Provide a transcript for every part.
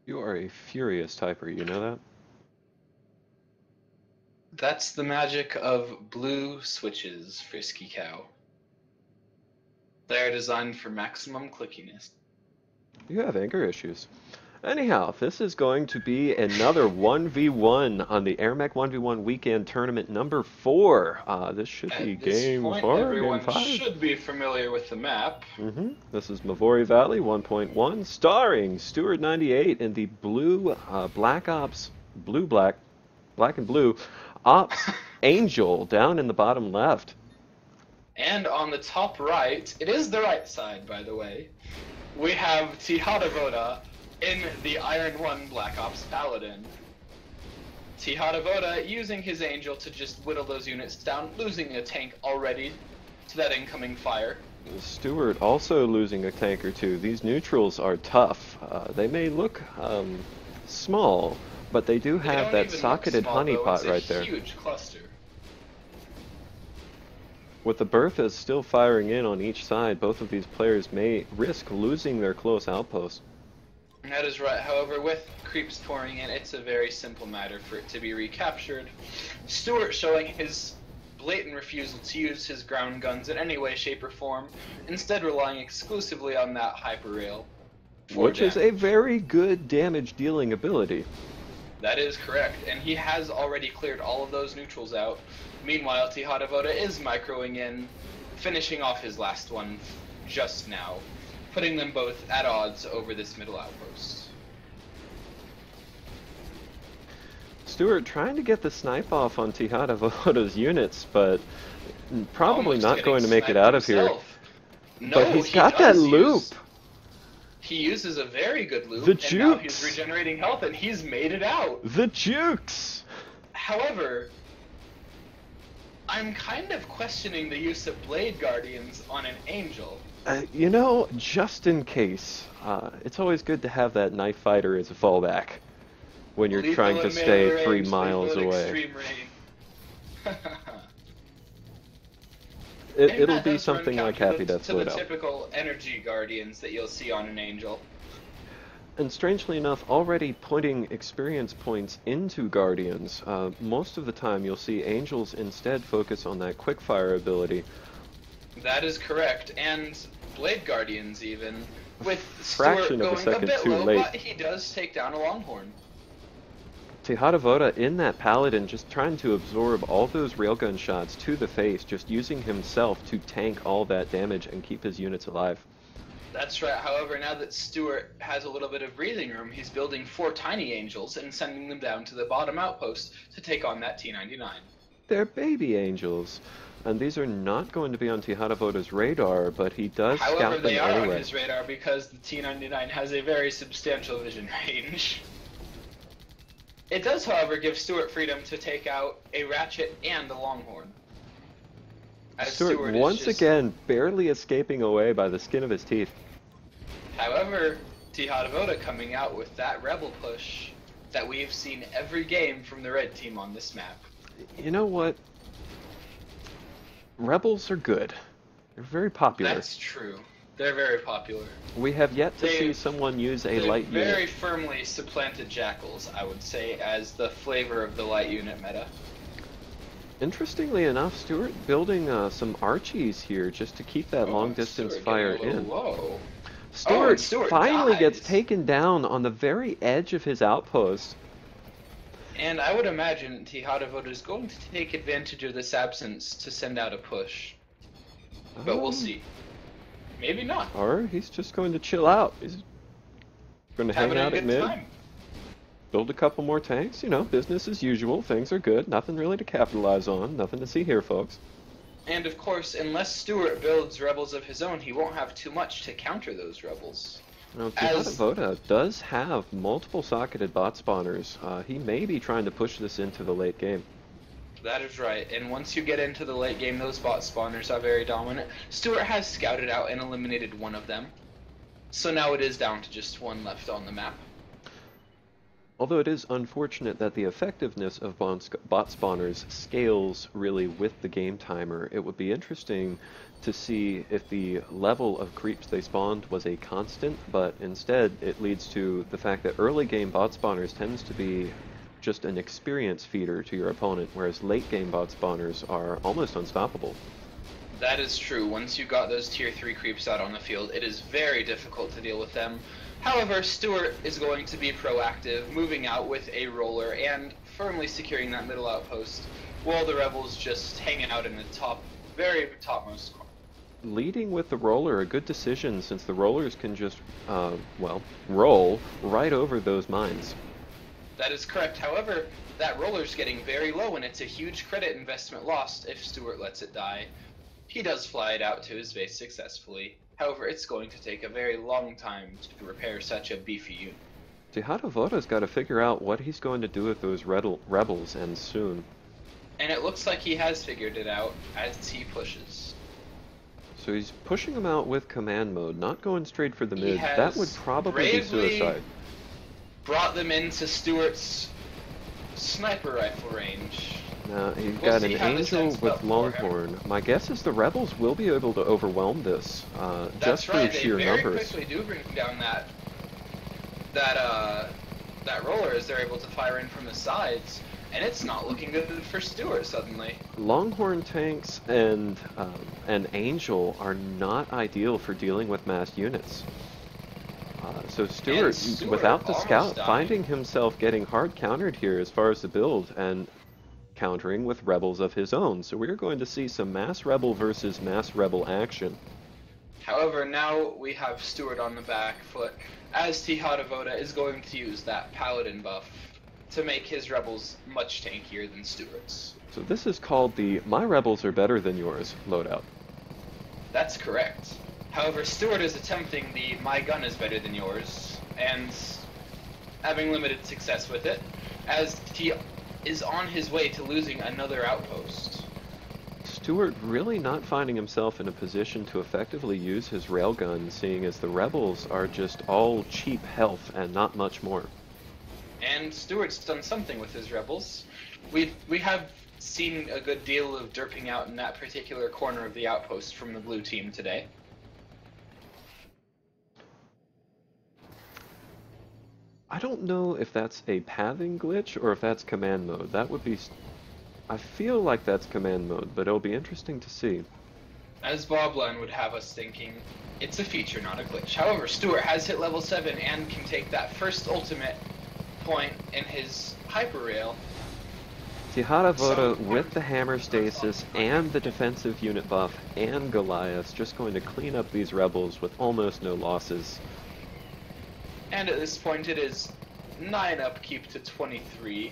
You are a furious typer, you know that? That's the magic of blue switches, Frisky Cow. They are designed for maximum clickiness. You have anger issues. Anyhow, this is going to be another 1v1 on the AirMech 1v1 weekend tournament number 4. This should be At this game point, 4, game everyone 5. should be familiar with the map. This is Mavori Valley 1.1, starring Stuart98 in the blue Black Ops, black and blue Ops Angel down in the bottom left. And on the top right, it is the right side, by the way, we have Tihatavoda in the Iron 1 Black Ops Paladin. Tihatavoda using his Angel to just whittle those units down, losing a tank already to that incoming fire. Stuart also losing a tank or two. These neutrals are tough. They may look small, but they do have that socketed honeypot right there. It's a huge cluster. With the Berthas still firing in on each side, both of these players may risk losing their close outposts. That is right. However, with creeps pouring in, it's a very simple matter for it to be recaptured. Stuart showing his blatant refusal to use his ground guns in any way, shape, or form, instead relying exclusively on that hyperrail. Which is a very good damage-dealing ability. That is correct, and he has already cleared all of those neutrals out. Meanwhile, Tihatavoda is microing in, finishing off his last one just now, putting them both at odds over this middle outpost. Stuart trying to get the snipe off on Tihatavoda's units, but probably not going to make it out of here. No, but he's got that loop. He uses a very good loop, and now he's regenerating health, and he's made it out. The jukes! However, I'm kind of questioning the use of Blade Guardians on an Angel. You know, just in case, it's always good to have that knife fighter as a fallback when you're trying to stay 3 miles away. It'll be something like Happy Death Slowdown. To the typical energy guardians that you'll see on an Angel. And strangely enough, already putting experience points into Guardians, most of the time you'll see Angels instead focus on that quickfire ability. That is correct, and Blade Guardians even, with fraction Stuart of a second going a bit too low, late. but he does take down a Longhorn. Tihatavoda in that Paladin just trying to absorb all those railgun shots to the face, just using himself to tank all that damage and keep his units alive. That's right. However, now that Stuart has a little bit of breathing room, he's building 4 tiny Angels and sending them down to the bottom outpost to take on that T-99. They're baby Angels, and these are not going to be on Tihatavoda's radar, but he does scout them anyway. However, they are on his radar because the T-99 has a very substantial vision range. It does, however, give Stuart freedom to take out a Ratchet and a Longhorn. Stuart once again barely escaping away by the skin of his teeth. However, Tihatavoda coming out with that Rebel push that we've seen every game from the red team on this map. You know what? Rebels are good. They're very popular. That's true. They're very popular. We have yet to see someone use a light unit. They very firmly supplanted Jackals, I would say, as the flavor of the light unit meta. Interestingly enough, Stuart building some Archies here just to keep that long distance fire in. Low. Stuart finally gets taken down on the very edge of his outpost. And I would imagine Tihatavoda is going to take advantage of this absence to send out a push. But we'll see. Maybe not. Or he's just going to chill out. He's going to hang out at mid. Build a couple more tanks, you know, business as usual, things are good, nothing really to capitalize on, nothing to see here, folks. And of course, unless Stuart builds rebels of his own, he won't have too much to counter those rebels. Now, Tihatavoda does have multiple socketed bot spawners. He may be trying to push this into the late game. That is right, and once you get into the late game, those bot spawners are very dominant. Stuart has scouted out and eliminated one of them, so now it is down to just one left on the map. Although it is unfortunate that the effectiveness of bot spawners scales really with the game timer, it would be interesting to see if the level of creeps they spawned was a constant, but instead it leads to the fact that early game bot spawners tends to be just an experience feeder to your opponent, whereas late game bot spawners are almost unstoppable. That is true. Once you got those tier 3 creeps out on the field, it is very difficult to deal with them. However, Stuart is going to be proactive, moving out with a roller and firmly securing that middle outpost, while the rebels just hanging out in the very topmost corner. Leading with the roller, a good decision since the rollers can just, well, roll right over those mines. That is correct. However, that roller's getting very low and it's a huge credit investment lost if Stuart lets it die. He does fly it out to his base successfully. However, it's going to take a very long time to repair such a beefy unit. Tihatavoda's got to figure out what he's going to do with those rebels, and soon. And it looks like he has figured it out as he pushes. So he's pushing them out with command mode, not going straight for the mid. Has that would probably be suicide. Brought them into Stuart's sniper rifle range. Now, he's got an Angel with Longhorn. My guess is the rebels will be able to overwhelm this, just through sheer numbers. They very quickly do bring down that roller as they're able to fire in from the sides, and it's not looking good for Stuart suddenly. Longhorn tanks and an Angel are not ideal for dealing with massed units. So Stuart, without the scout, finding himself getting hard countered here as far as the build, and countering with rebels of his own. So we're going to see some mass rebel versus mass rebel action. However, now we have Stuart on the back foot, as Tihatavoda is going to use that paladin buff to make his rebels much tankier than Stuart's. So this is called the "My rebels are better than yours" loadout. That's correct. However, Stuart is attempting the "My gun is better than yours" and having limited success with it, as he is on his way to losing another outpost. Stuart really not finding himself in a position to effectively use his railgun, seeing as the rebels are just all cheap health and not much more. And Stuart's done something with his rebels. We have seen a good deal of derping out in that particular corner of the outpost from the blue team today. I don't know if that's a pathing glitch or if that's command mode. That would be... I feel like that's command mode, but it'll be interesting to see. As Bobline would have us thinking, it's a feature, not a glitch. However, Stuart has hit level 7 and can take that first ultimate point in his hyperrail. Tihatavoda with the hammer stasis and the defensive unit buff and Goliath just going to clean up these rebels with almost no losses. And at this point it is 9 upkeep to 23,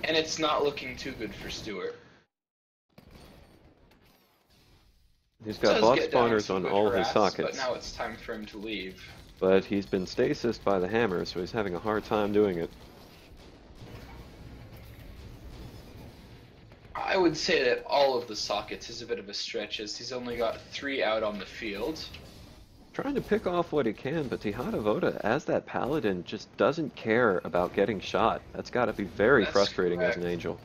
and it's not looking too good for Stuart. He's got bot spawners on all his sockets. But now it's time for him to leave. But he's been stasis by the hammer, so he's having a hard time doing it. I would say that all of the sockets is a bit of a stretch, as he's only got 3 out on the field. Trying to pick off what he can, but Tihatavoda, as that paladin, just doesn't care about getting shot. That's got to be very frustrating as an Angel.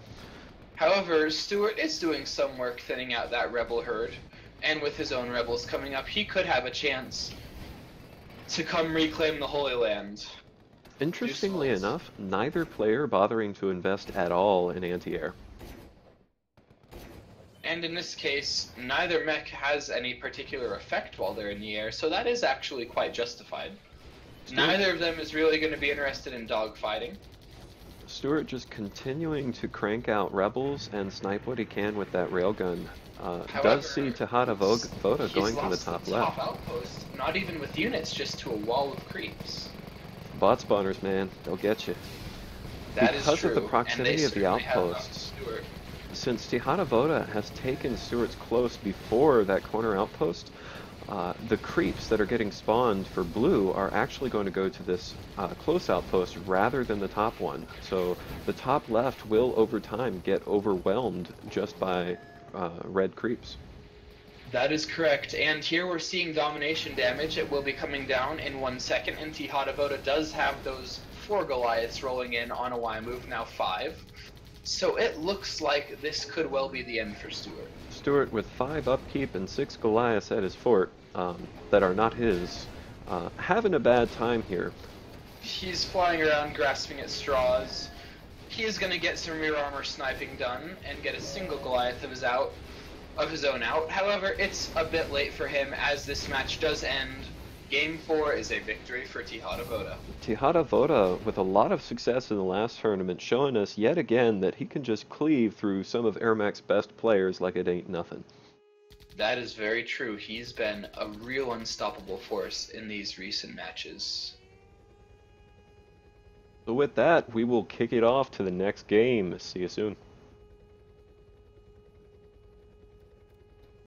However, Stuart is doing some work thinning out that rebel herd, and with his own rebels coming up, he could have a chance to come reclaim the Holy Land. Interestingly enough, neither player bothering to invest at all in anti-air. And in this case, neither mech has any particular effect while they're in the air, so that is actually quite justified. Neither of them is really going to be interested in dogfighting. Stuart just continuing to crank out rebels and snipe what he can with that railgun. Does see Tihatavoda going to the top left. Outpost, not even with units, just to a wall of creeps. Bot spawners, man, they'll get you. That is true. Because of the proximity of the outposts. Since Tihatavoda has taken Stuart's close before that corner outpost, the creeps that are getting spawned for blue are actually going to go to this close outpost rather than the top one. So the top left will, over time, get overwhelmed just by red creeps. That is correct, and here we're seeing domination damage. It will be coming down in 1 second, and Tihatavoda does have those 4 Goliaths rolling in on a Y move, now 5. So it looks like this could well be the end for Stuart. Stuart with 5 upkeep and 6 Goliaths at his fort that are not his, having a bad time here. He's flying around grasping at straws. He is going to get some rear armor sniping done and get a single Goliath of his own out. However, it's a bit late for him as this match does end. Game 4 is a victory for Tihatavoda. Tihatavoda with a lot of success in the last tournament, showing us yet again that he can just cleave through some of AirMech's best players like it ain't nothing. That is very true. He's been a real unstoppable force in these recent matches. So with that, we will kick it off to the next game. See you soon.